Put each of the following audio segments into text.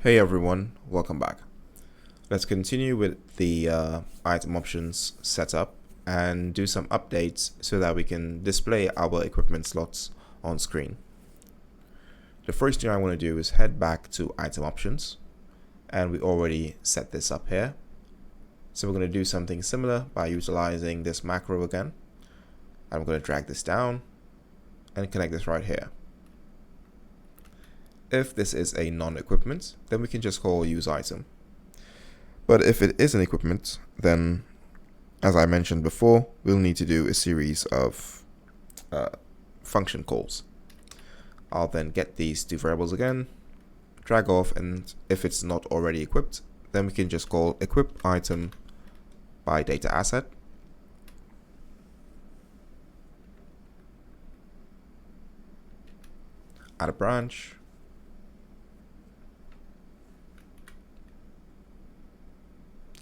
Hey everyone, welcome back. Let's continue with the item options setup and do some updates so that we can display our equipment slots on screen. The first thing I want to do is head back to item options, and we already set this up here. So we're going to do something similar by utilizing this macro again. I'm going to drag this down and connect this right here. If this is a non-equipment, then we can just call use item. But if it is an equipment, then as I mentioned before, we'll need to do a series of function calls. I'll then get these two variables again, drag off, and if it's not already equipped, then we can just call equip item by data asset. Add a branch.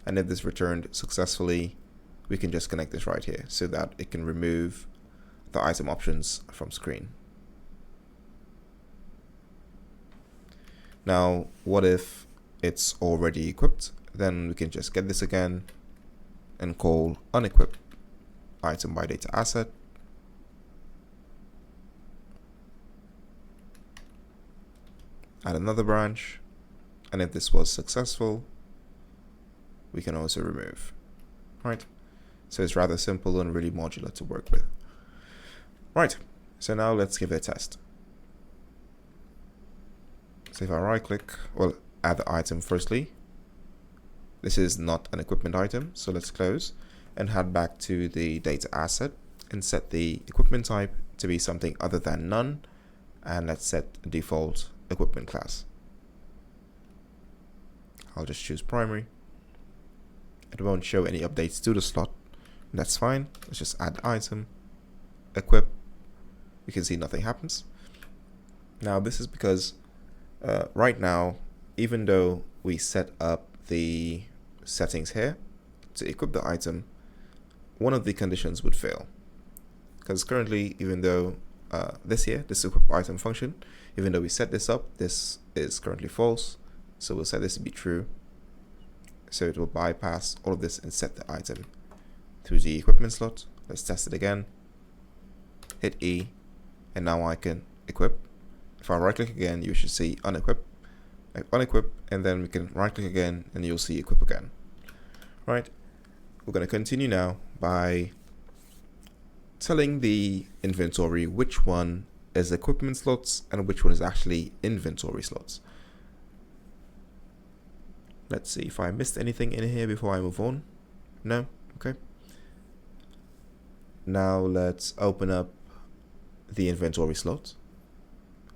And if this returned successfully, we can just connect this right here so that it can remove the item options from screen. Now, what if it's already equipped? Then we can just get this again and call unequip item by data asset. Add another branch. And if this was successful, we can also remove, right? So it's rather simple and really modular to work with. Right, so now let's give it a test. So if I right click, well, add the item firstly. This is not an equipment item, so let's close and head back to the data asset and set the equipment type to be something other than none. And let's set the default equipment class. I'll just choose primary. It won't show any updates to the slot. That's fine. Let's just add item, equip. You can see nothing happens. Now this is because right now, even though we set up the settings here to equip the item, one of the conditions would fail. Because currently, even though this equip item function, even though we set this up, this is currently false. So we'll set this to be true. So it will bypass all of this and set the item through the equipment slot. Let's test it again. Hit E, and now I can equip. If I right click again, you should see unequip. Unequip, and then we can right click again and you'll see equip again. Right, we're going to continue now by telling the inventory which one is equipment slots and which one is actually inventory slots. Let's see if I missed anything in here before I move on. No? Okay. Now let's open up the inventory slot.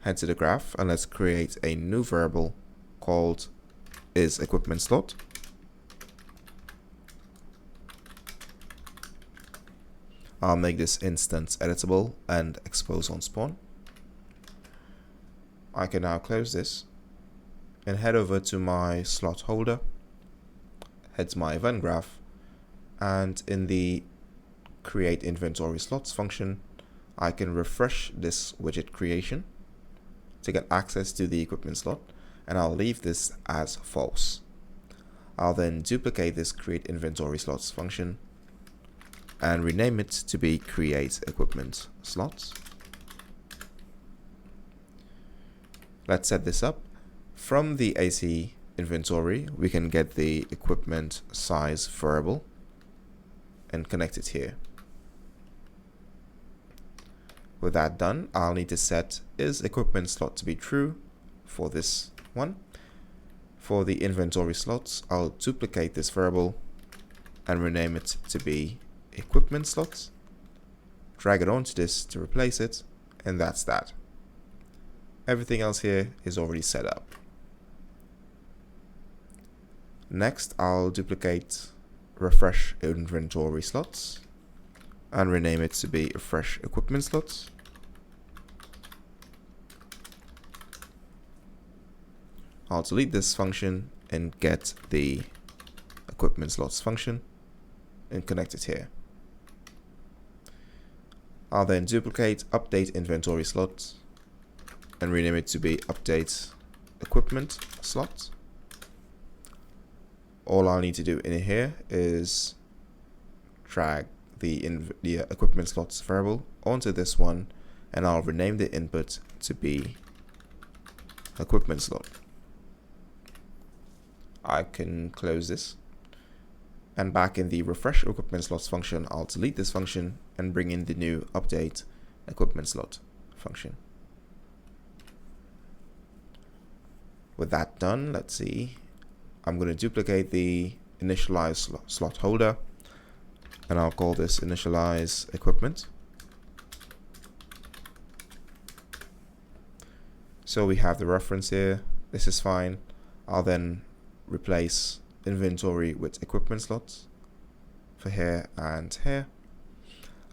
Head to the graph and let's create a new variable called isEquipmentSlot. I'll make this instance editable and expose on spawn. I can now close this and head over to my slot holder, head to my event graph, and in the create inventory slots function, I can refresh this widget creation to get access to the equipment slot, and I'll leave this as false. I'll then duplicate this create inventory slots function and rename it to be create equipment slots. Let's set this up. From the AC inventory, we can get the equipment size variable and connect it here. With that done, I'll need to set isEquipmentSlot to be true for this one. For the inventory slots, I'll duplicate this variable and rename it to be equipment slots. Drag it onto this to replace it, and that's that. Everything else here is already set up. Next, I'll duplicate refresh inventory slots and rename it to be refresh equipment slots. I'll delete this function and get the equipment slots function and connect it here. I'll then duplicate update inventory slots and rename it to be update equipment slot. all I'll need to do in here is drag the equipment slots variable onto this one, and I'll rename the input to be equipment slot. I can close this, and back in the refresh equipment slots function, I'll delete this function and bring in the new update equipment slot function. With that done, let's see, I'm going to duplicate the initialize slot holder, and I'll call this initialize equipment. So we have the reference here. This is fine. I'll then replace inventory with equipment slots for here and here.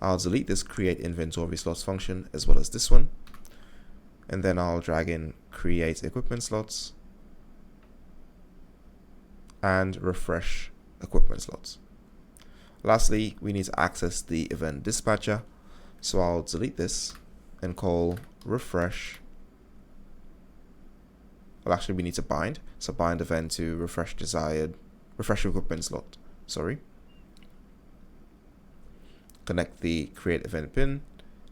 I'll delete this create inventory slots function as well as this one, and then I'll drag in create equipment slots and refresh equipment slots. Lastly, we need to access the event dispatcher, so I'll delete this and call refresh. Well, actually we need to bind, so bind event to refresh equipment slot, sorry. Connect the create event pin,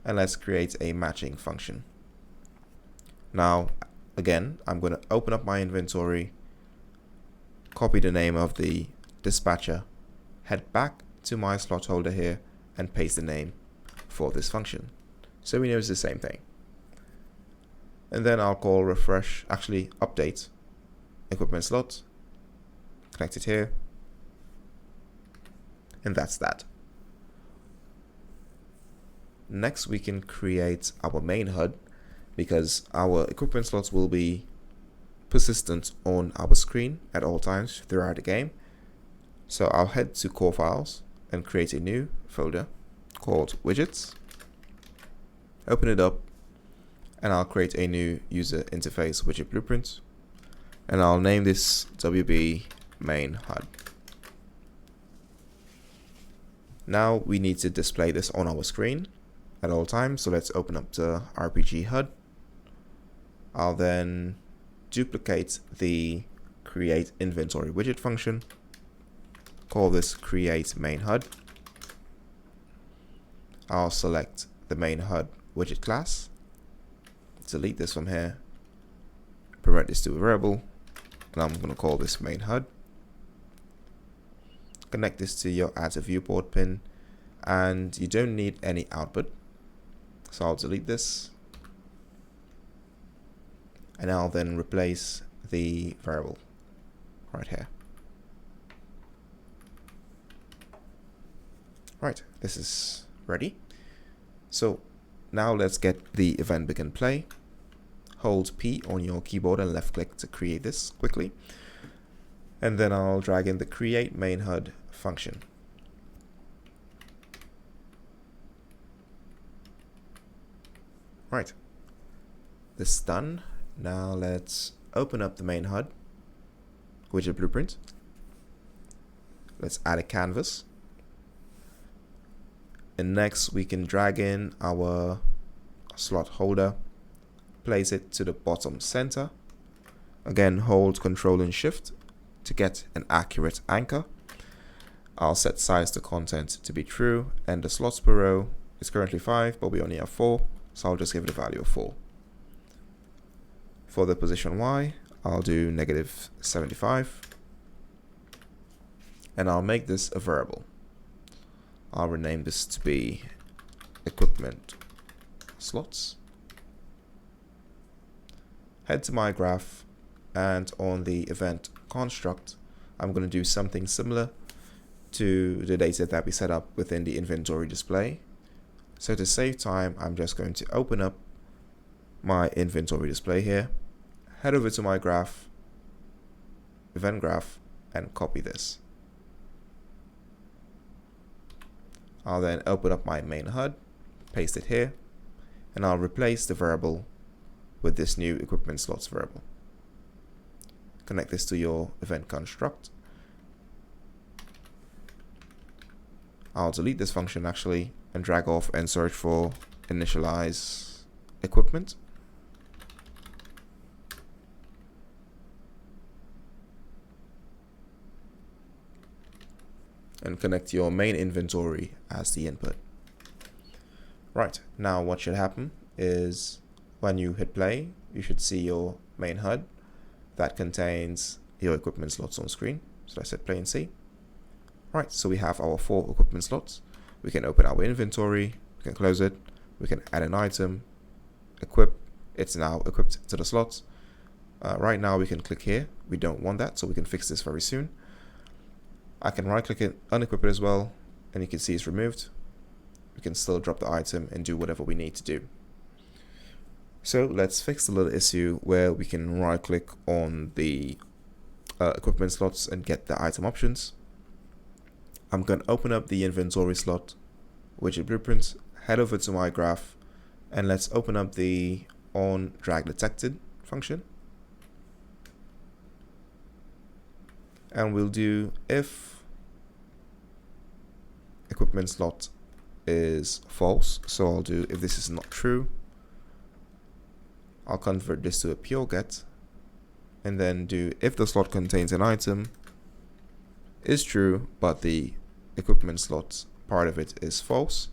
and let's create a matching function. Now, again, I'm going to open up my inventory, copy the name of the dispatcher, head back to my slot holder here, and paste the name for this function. So we know it's the same thing. And then I'll call refresh, actually update equipment slot, connect it here, and that's that. Next, we can create our main HUD, because our equipment slots will be persistent on our screen at all times throughout the game. So I'll head to core files and create a new folder called widgets, open it up, and I'll create a new user interface widget blueprint, and I'll name this WB main HUD. Now we need to display this on our screen at all times, so let's open up the RPG HUD. I'll then duplicate the create inventory widget function, call this create main HUD. I'll select the main HUD widget class, delete this from here, promote this to a variable, and I'm going to call this main HUD. Connect this to your add to viewport pin, and you don't need any output, so I'll delete this, and I'll then replace the variable right here. Right, this is ready. So now let's get the event begin play. Hold P on your keyboard and left click to create this quickly. And then I'll drag in the create main HUD function. Right, this is done. Now let's open up the main HUD widget blueprint. Let's add a canvas. And next we can drag in our slot holder, place it to the bottom center. Again, hold Control and Shift to get an accurate anchor. I'll set size to content to be true, and the slots per row is currently 5, but we only have 4, so I'll just give it a value of 4. For the position Y, I'll do -75, and I'll make this a variable. I'll rename this to be equipment slots. Head to my graph, and on the event construct, I'm going to do something similar to the data that we set up within the inventory display. So to save time, I'm just going to open up my inventory display here, head over to my graph, event graph, and copy this. I'll then open up my main HUD, paste it here, and I'll replace the variable with this new equipment slots variable. Connect this to your event construct. I'll delete this function actually and drag off and search for initialize equipment. and connect your main inventory as the input. Right, now what should happen is when you hit play, you should see your main HUD that contains your equipment slots on screen. So let's hit play and see. Right, so we have our 4 equipment slots. We can open our inventory, we can close it, we can add an item, equip, it's now equipped to the slots. Right now we can click here, we don't want that, so we can fix this very soon. I can right click it, unequip it as well, and you can see it's removed. We can still drop the item and do whatever we need to do. So let's fix the little issue where we can right click on the equipment slots and get the item options. I'm going to open up the inventory slot, widget blueprint, head over to my graph, and let's open up the on drag detected function. And we'll do if equipment slot is false. So I'll do if this is not true. I'll convert this to a pure get, and then do if the slot contains an item is true, but the equipment slot part of it is false.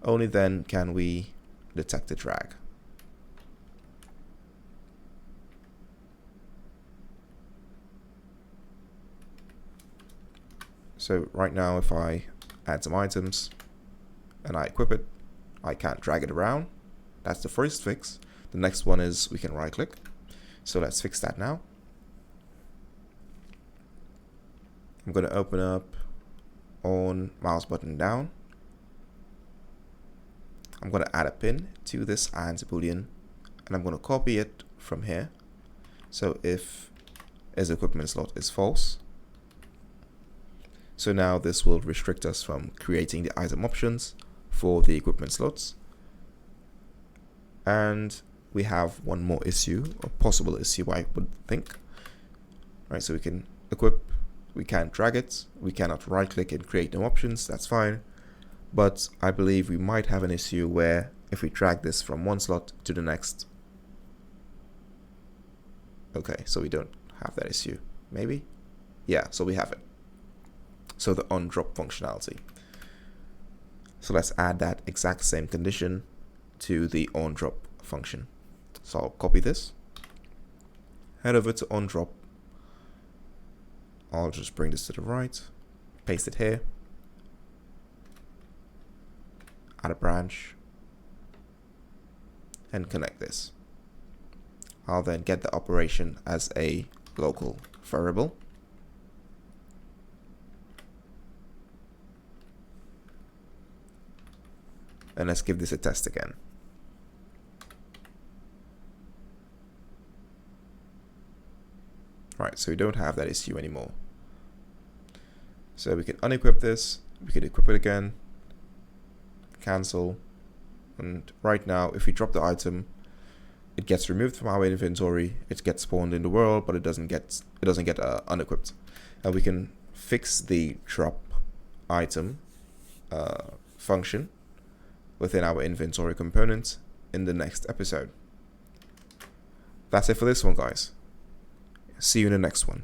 Only then can we detect the drag. So right now, if I add some items and I equip it, I can't drag it around. That's the first fix. The next one is we can right click. So let's fix that now. I'm going to open up on mouse button down. I'm going to add a pin to this and boolean, and I'm going to copy it from here. So if is equipment slot is false. So now this will restrict us from creating the item options for the equipment slots. And we have one more issue, or possible issue I would think. Right, so we can equip, we can't drag it, we cannot right click and create no options, that's fine. But I believe we might have an issue where if we drag this from one slot to the next. Okay, so we don't have that issue, maybe? Yeah, so we have it. So the on drop functionality. So let's add that exact same condition to the on drop function. So I'll copy this, head over to on drop. I'll just bring this to the right, paste it here, add a branch, and connect this. I'll then get the operation as a local variable. And let's give this a test again. Right, so we don't have that issue anymore. So we can unequip this, we can equip it again, cancel, and right now if we drop the item, it gets removed from our inventory, it gets spawned in the world, but it doesn't get unequipped. And we can fix the drop item function within our inventory component in the next episode. That's it for this one, guys. See you in the next one.